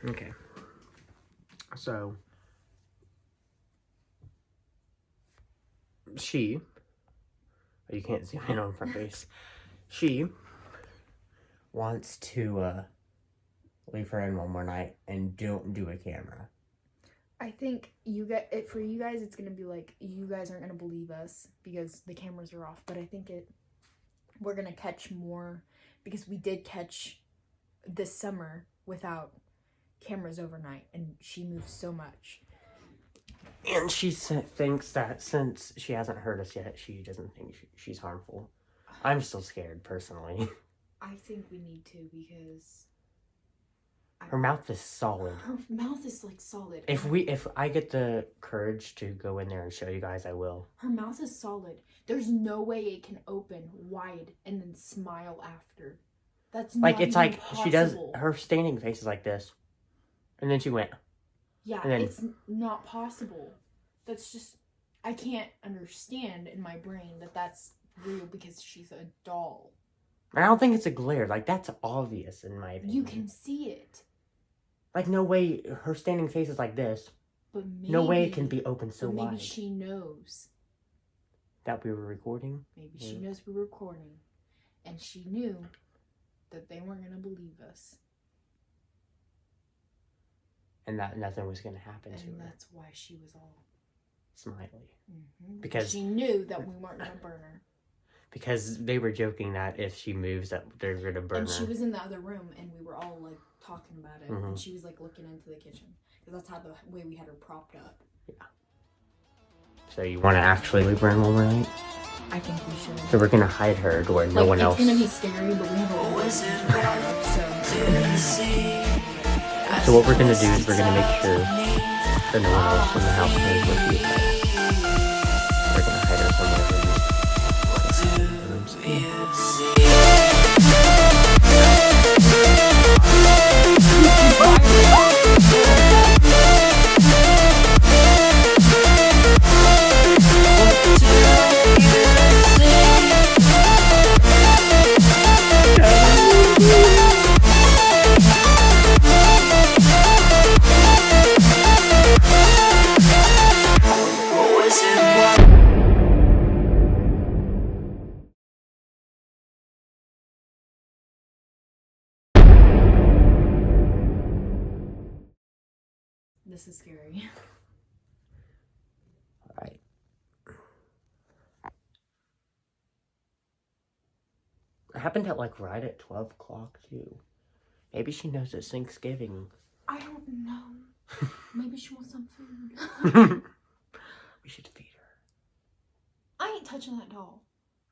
Okay. So, you can't zoom in on her face. She wants to leave her in one more night and don't do a camera. I think for you guys, it's gonna be like you guys aren't gonna believe us because the cameras are off. But I think we're gonna catch more because we did catch this summer without cameras overnight, and she moves so much. And she thinks that since she hasn't hurt us yet, she doesn't think she's harmful. I'm still scared, personally. I think we need to because her mouth is solid. Her mouth is like solid. If I get the courage to go in there and show you guys, I will. Her mouth is solid. There's no way it can open wide and then smile after. That's not it's like possible. She does. Her standing face is like this, and then she went. Yeah, it's not possible. That's just, I can't understand in my brain that that's real because she's a doll. I don't think it's a glare. Like, that's obvious in my opinion. You can see it. Like, no way her standing face is like this. But maybe, no way it can be open so wide. Maybe she knows. That we were recording? Maybe she knows we were recording. And she knew that they weren't going to believe us. And that nothing was going to happen to her. And that's why she was all smiley. Mm-hmm. Because she knew that we weren't going to burn her. Because they were joking that if she moves, that they're going to burn her. And she was in the other room, and we were all, like, talking about it. And she was, like, looking into the kitchen. Because that's how the way we had her propped up. Yeah. So you want to actually leave her in one more night? I think we should. So we're going to hide her to where no one else... It's going to be scary, but we have a way So what we're going to do is we're going to make sure that no one else in the house knows what she is like. We're going to hide her somewhere in This is scary. Alright. It happened right at 12 o'clock too. Maybe she knows it's Thanksgiving. I don't know. Maybe she wants some food. We should feed her. I ain't touching that doll.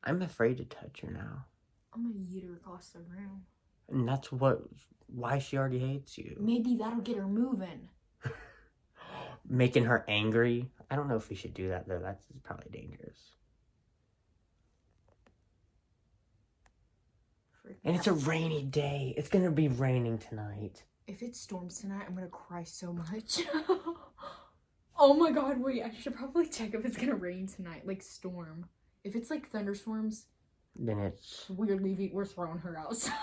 I'm afraid to touch her now. I'm gonna eat her across the room. And that's why she already hates you. Maybe that'll get her moving. Making her angry. I don't know if we should do that though. That's probably dangerous. And it's a rainy day. It's gonna be raining tonight. If it storms tonight, I'm gonna cry so much. Oh my god, wait, I should probably check if it's gonna rain tonight. Like storm. If it's like thunderstorms, then it's... we're throwing her outside.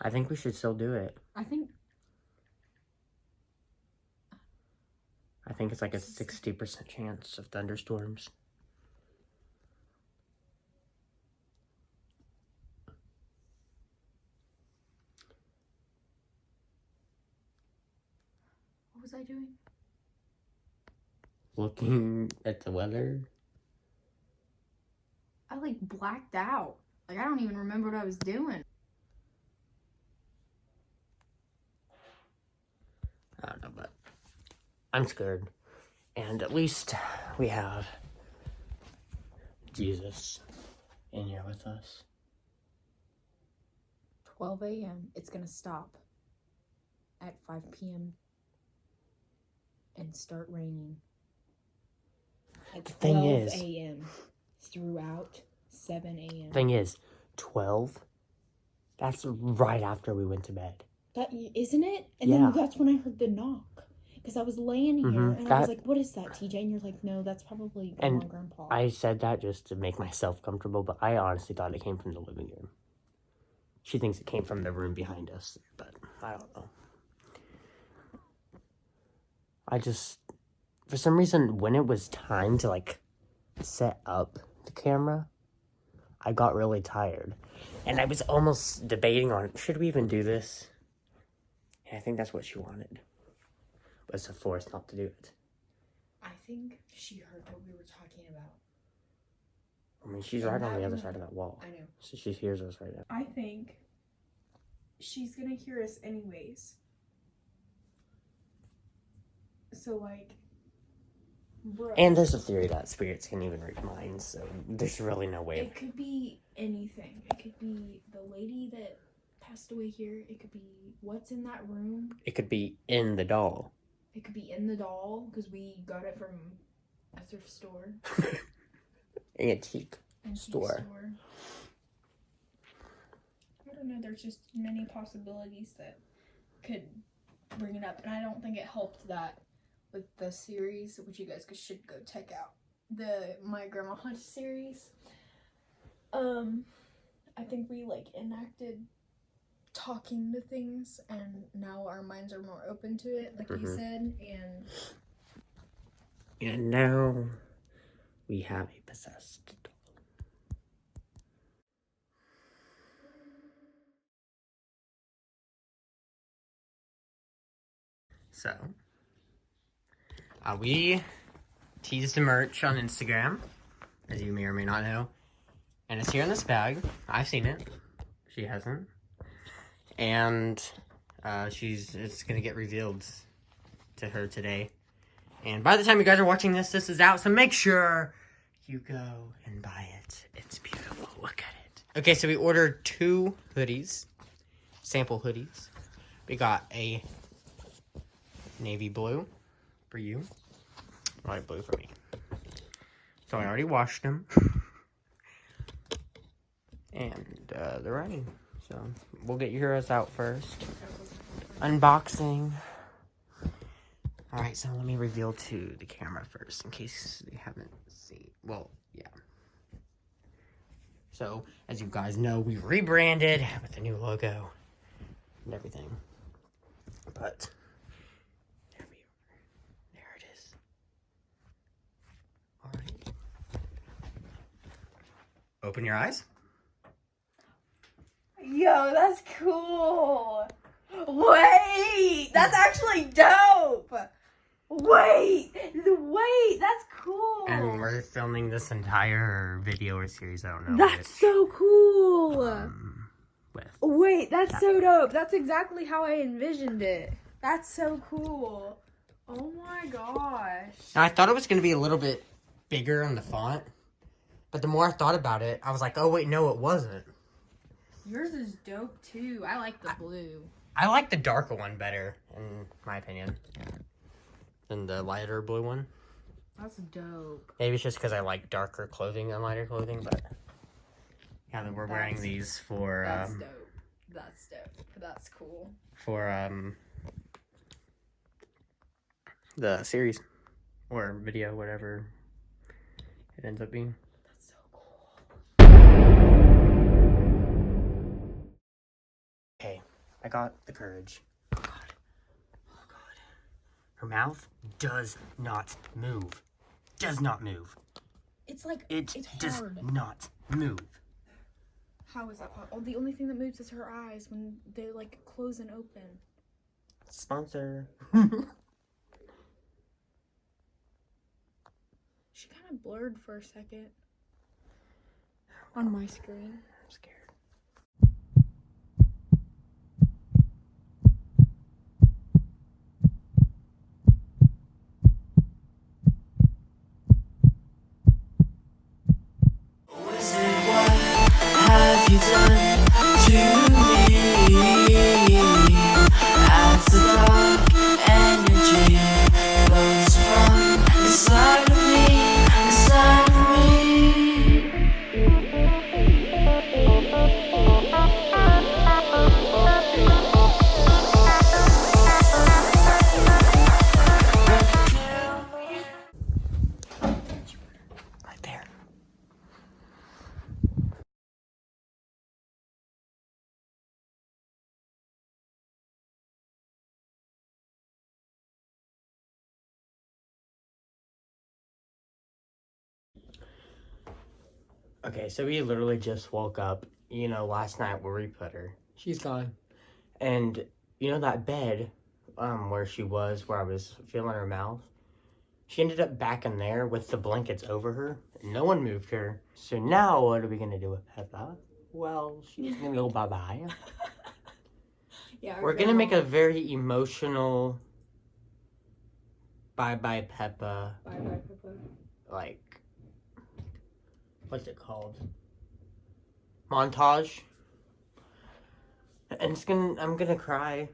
I think we should still do it. I think it's like a 60% chance of thunderstorms. What was I doing? Looking at the weather. I like blacked out. Like I don't even remember what I was doing. I don't know, but I'm scared. And at least we have Jesus in here with us. 12 a.m. It's gonna stop at 5 p.m. and start raining. At 12 a.m. throughout 7 a.m. Thing is, 12, that's right after we went to bed. That isn't it? And then that's when I heard the knock. Because I was laying here and I was like, what is that, TJ? And you're like, no, that's probably Grandma and Grandpa. I said that just to make myself comfortable, but I honestly thought it came from the living room. She thinks it came from the room behind us, but I don't know. I just, for some reason, when it was time to, like, set up the camera, I got really tired. And I was almost debating on, should we even do this? And I think that's what she wanted. Was to force not to do it. I think she heard what we were talking about. I mean, she's right on the other side of that wall. I know. So she hears us right now. I think she's gonna hear us anyways. So, like, bro. And there's a theory that spirits can even read minds, so there's really no way. It could be anything. It could be the lady that passed away here. It could be what's in that room. It could be in the doll. It could be in the doll because we got it from a thrift store. Antique store. I don't know, there's just many possibilities that could bring it up. And I don't think it helped that With the series, which you guys should go check out, the My Grandma Hunt series. I think we like enacted talking to things, and now our minds are more open to it, like you said, And now we have a possessed doll. So, we teased the merch on Instagram, as you may or may not know. And it's here in this bag. I've seen it. She hasn't. And it's gonna get revealed to her today. And by the time you guys are watching this is out, so make sure you go and buy it. It's beautiful. Look at it. Okay, so we ordered 2 hoodies, sample hoodies. We got a navy blue for you, light blue for me. So I already washed them. And they're ready. So we'll get yours out first. Unboxing. Alright, so let me reveal to the camera first in case you haven't seen. Well, yeah. So, as you guys know, we rebranded with a new logo and everything. But there we are. There it is. Alright. Open your eyes. Yo, that's cool. Wait, that's actually dope. Wait, that's cool. And we're filming this entire video or series, I don't know. That's so cool. With. Wait, that's so dope. That's exactly how I envisioned it. That's so cool. Oh my gosh. Now, I thought it was going to be a little bit bigger on the font. But the more I thought about it, I was like, oh wait, no, it wasn't. yours is dope too. I like the blue. I like the darker one better, in my opinion, than the lighter blue one. That's dope. Maybe it's just because I like darker clothing than lighter clothing, but yeah, we're wearing these for That's dope. That's dope. That's cool. for the series or video, whatever it ends up being. That's so cool. Okay, I got the courage. Oh god. Oh god. Her mouth does not move. Does not move. It's like It it's does hard. not move. How is that possible? The only thing that moves is her eyes when they like close and open. Sponsor. She kind of blurred for a second on my screen. I'm scared. Have you done to me? As the dark energy flows from inside of me, inside of me. Okay, so we literally just woke up, last night where we put her. She's gone. And, that bed, where she was, where I was feeling her mouth, she ended up back in there with the blankets over her. And no one moved her. So now what are we going to do with Peppa? Well, she's going to go bye-bye. Yeah, We're going to make a very emotional bye-bye Peppa, bye-bye, Peppa. like, what's it called? Montage. And I'm gonna cry.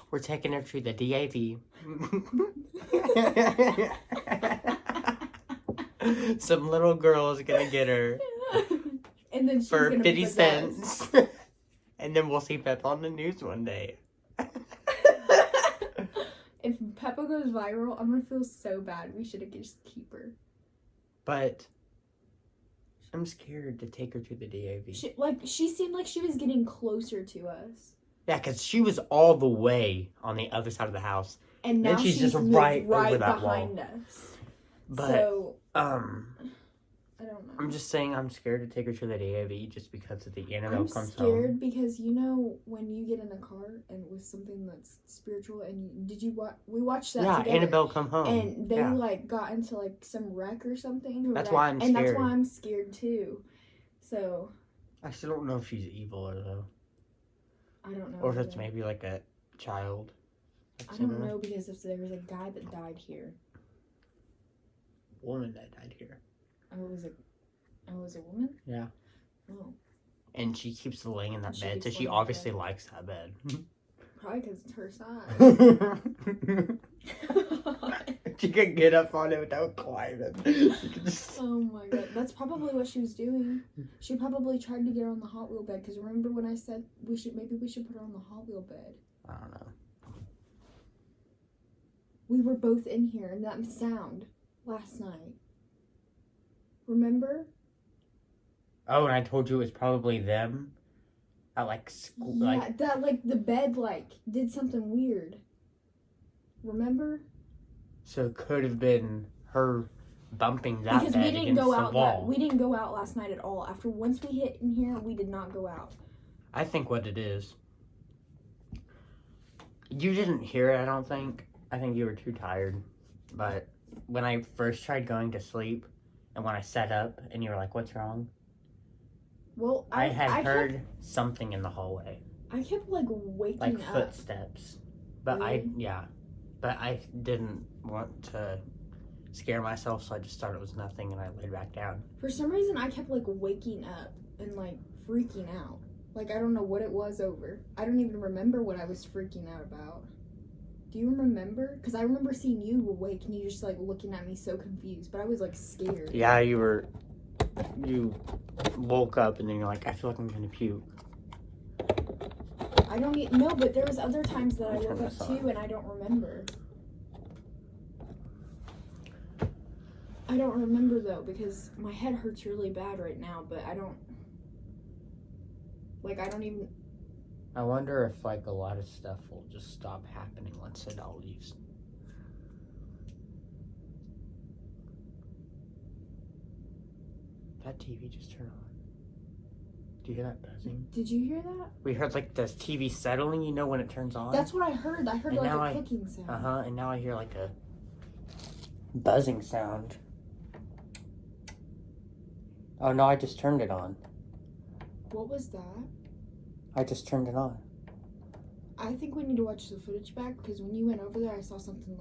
We're taking her to the DAV. Some little girl is gonna get her And then she's for gonna 50 possess. cents. And then we'll see Peppa on the news one day. If Peppa goes viral, I'm gonna feel so bad. We should just keep her. But I'm scared to take her to the DAV. She seemed like she was getting closer to us. Yeah, because she was all the way on the other side of the house. And Then now she's she's just moved right over that behind us. But, So, I don't know. I'm just saying I'm scared to take her to the DAV just because of the Annabelle I'm comes scared home. because when you get in a car and with something that's spiritual and we watched that Yeah, together. Annabelle come home. And they yeah. got into some wreck or something. That's why I'm And that's scared. why I'm scared too. So I still don't know if she's evil or though. I don't know. Or if it's either. maybe like a child. I don't know because if there was a guy that died here. Woman that died here. Oh, it was a woman? Yeah. Oh. And she keeps laying in that She bed, keeps so she laying in obviously bed. likes that bed. Probably because it's her size. She could get up on it without climbing. She could just... Oh my god, that's probably what she was doing. She probably tried to get her on the Hot Wheel bed. Because remember when I said we should put her on the Hot Wheel bed? I don't know. We were both in here and that sound last night. Remember? Oh, and I told you it was probably them. At school, Yeah, that the bed did something weird. Remember? So it could have been her bumping that Because bed we didn't against go the out. wall. We didn't go out last night at all. Once we hit in here, we did not go out. I think what it is. You didn't hear it, I don't think. I think you were too tired. But when I first tried going to sleep, and when I sat up, and you were like, "What's wrong?" Well, I had heard something in the hallway, I kept waking like up. footsteps. But Really? But I didn't want to scare myself, so I just thought it was nothing, and I laid back down. For some reason, I kept waking up and freaking out. I don't know what it was over. I don't even remember what I was freaking out about. Do you remember? Because I remember seeing you awake and you just looking at me so confused. But I was scared. Yeah, you woke up, and then you're like, "I feel like I'm gonna puke." I don't know, but there was other times that I Turn woke this up on. too and I don't remember. I don't remember though because my head hurts really bad right now, but I don't even. I wonder if a lot of stuff will just stop happening once it all leaves. That TV just turned on. Do you hear that buzzing? Did you hear that? We heard this TV settling, when it turns on? That's what I heard. I heard And now a clicking sound. and now I hear a buzzing sound. Oh no, I just turned it on. What was that? I just turned it on. I think we need to watch the footage back because when you went over there, I saw something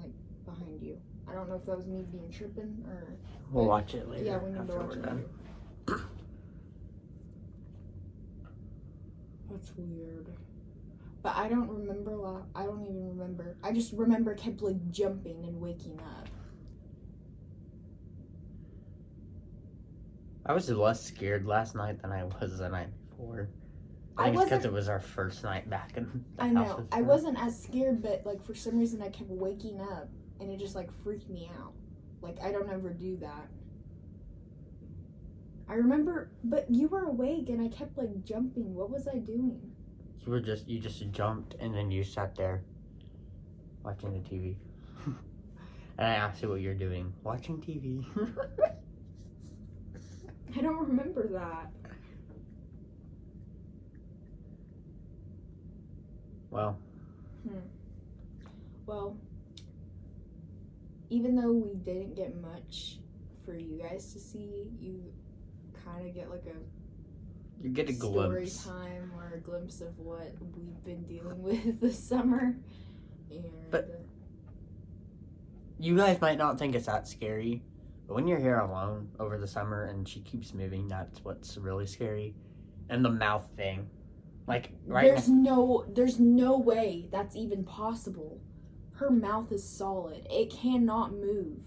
behind you. I don't know if that was me being tripping or. We'll watch it later. Yeah, we need to after watch we're it done. later. That's weird. But I don't remember. I don't even remember. I just remember I kept jumping and waking up. I was less scared last night than I was the night before. I I think it's because wasn't- it was our first night back in the I house. know. with I her. wasn't as scared, but for some reason I kept waking up and it just freaked me out. I don't ever do that. I remember, but you were awake and I kept jumping. What was I doing? You just jumped and then you sat there watching the TV. And I asked you what you're doing. Watching TV. I don't remember that. Well, Well, even though we didn't get much for you guys to see, you kind of get like a you get a story glimpse. time or a glimpse of what we've been dealing with this summer. And But- You guys might not think it's that scary, but when you're here alone over the summer and she keeps moving, that's what's really scary. And the mouth thing. Like, right there's no way that's even possible. Her mouth is solid. It cannot move.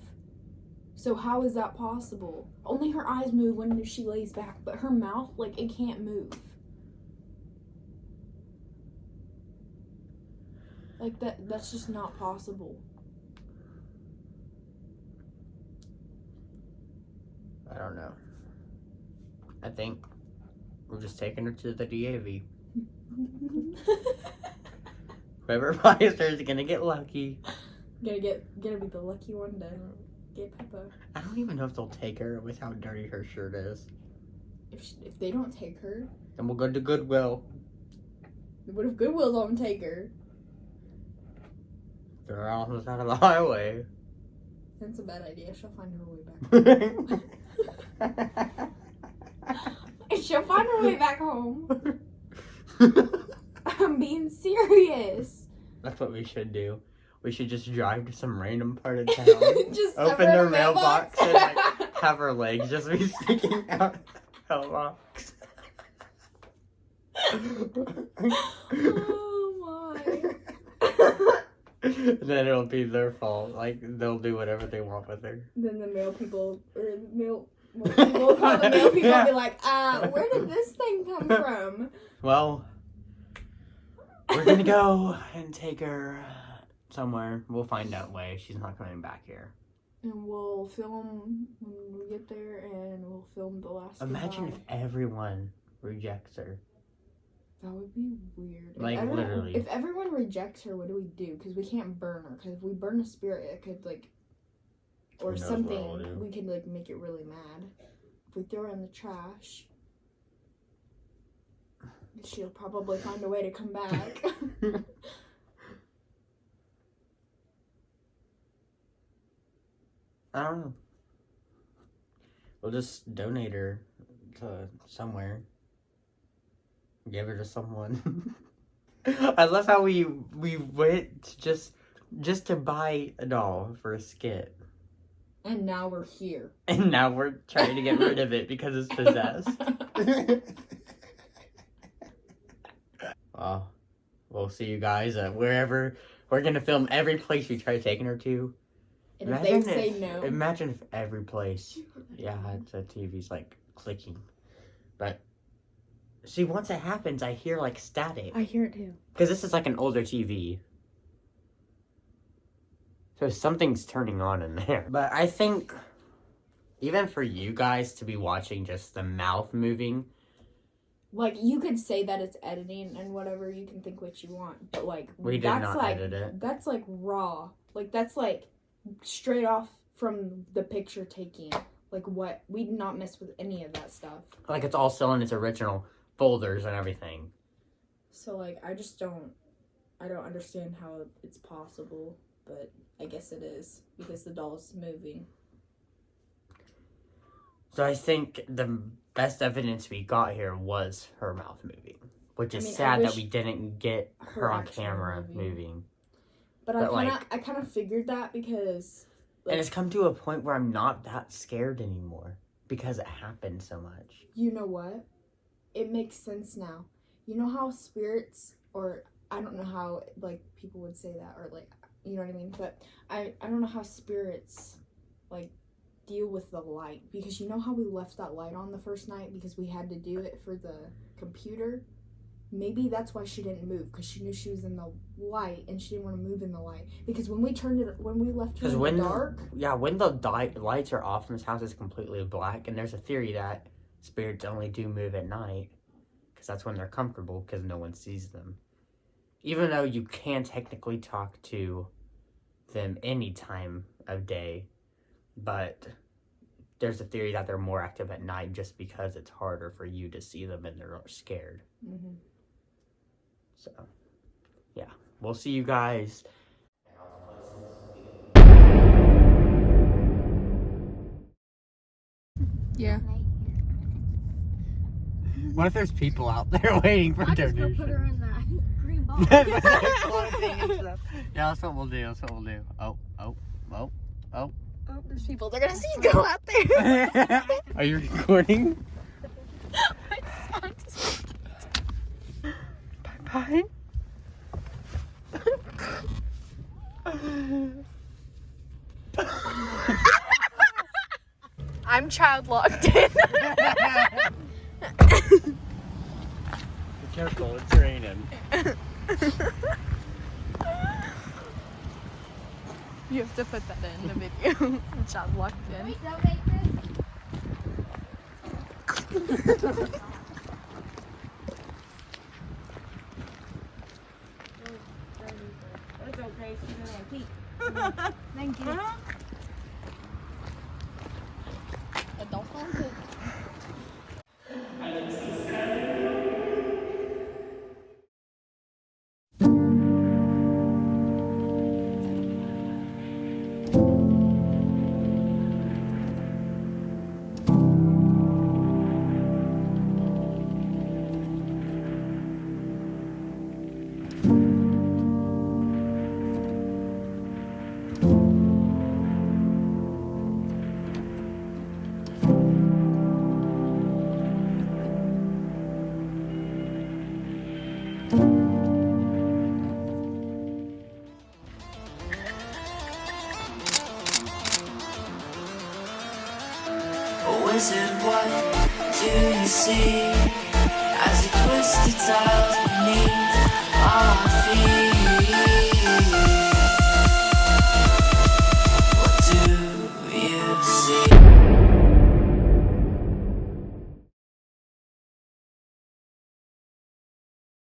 So how is that possible? Only her eyes move when she lays back, but her mouth, like, it can't move. Like, that's just not possible. I don't know. I think we're just taking her to the DAV. Whoever buys her is gonna get lucky. Gonna be the lucky one to get Peppa. I don't even know if they'll take her with how dirty her shirt is. If they don't take her, Then we'll go to Goodwill. what if Goodwill don't take her? They're on the side of the highway. That's a bad idea. She'll find her way back. She'll find her way back home. I'm being serious. That's what we should do. We should just drive to some random part of town, Just open cover their the mailbox, and like, have her legs just be sticking out of the mailbox. Oh my. Then it'll be their fault. Like, they'll do whatever they want with her. Then the mail people, or the mail, well, people call the mail people and be like, where did this thing come from? Well, we're gonna go and take her somewhere. We'll find out way. She's not coming back here. And we'll film when we get there, and we'll film the last Imagine if goodbye. everyone rejects her. That would be weird. Like, literally. If everyone rejects her, what do we do? Because we can't burn her. Because if we burn a spirit, it could, like, or Who knows what it'll something, do. we could, like, make it really mad. If we throw her in the trash, she'll probably find a way to come back. I don't know. We'll just donate her to somewhere. Give her to someone. I love how we went just to buy a doll for a skit. And now we're here. And now we're trying to get rid of it because it's possessed. Well, we'll see you guys wherever. We're gonna film every place we try taking her to. And if they say no, Imagine if every place, yeah, the TV's like clicking. But see, once it happens, I hear like static. I hear it too. Because this is like an older TV. So something's turning on in there. But I think, even for you guys to be watching just the mouth moving. Like, you could say that it's editing and whatever, you can think what you want. But, like, We did that's not like, edit it. That's, like, raw. Like, that's, like, straight off from the picture taking. Like, what? We did not mess with any of that stuff. Like it's all still in its original folders and everything. So, like, I don't understand how it's possible. But I guess it is. Because the doll's moving. So I think the best evidence we got here was her mouth moving. Which is I mean, I sad that wish we didn't get her her on actually camera moving. moving. But But, I kind of figured that because... Like, And it's come to a point where I'm not that scared anymore. Because it happened so much. you know what? It makes sense now. You know how spirits, or I don't know how, like, people would say that, or, like, you know what I mean? But I don't know how spirits, like, deal with the light. Because you know how we left that light on the first night because we had to do it for the computer? Maybe that's why she didn't move, because she knew she was in the light and she didn't want to move in the light. Because when we left her in the dark, When the lights are off and this house is completely black, and there's a theory that spirits only do move at night, because that's when they're comfortable, because no one sees them. Even though you can technically talk to them any time of day, but there's a theory that they're more active at night just because it's harder for you to see them and they're scared. Mm-hmm. So, yeah. We'll see you guys. Yeah. What if there's people out there waiting for donations? in that green box. Yeah, that's what we'll do. That's what we'll do. Oh. Oh, there's people. They're gonna see you go out there. Are you recording? Bye. I'm child locked in. Be careful, it's raining. You have to put that in the video. Child locked in. It's okay. She's an antique. Thank you. Adult phones. Wizard, what do you see as you twist the tiles beneath our feet?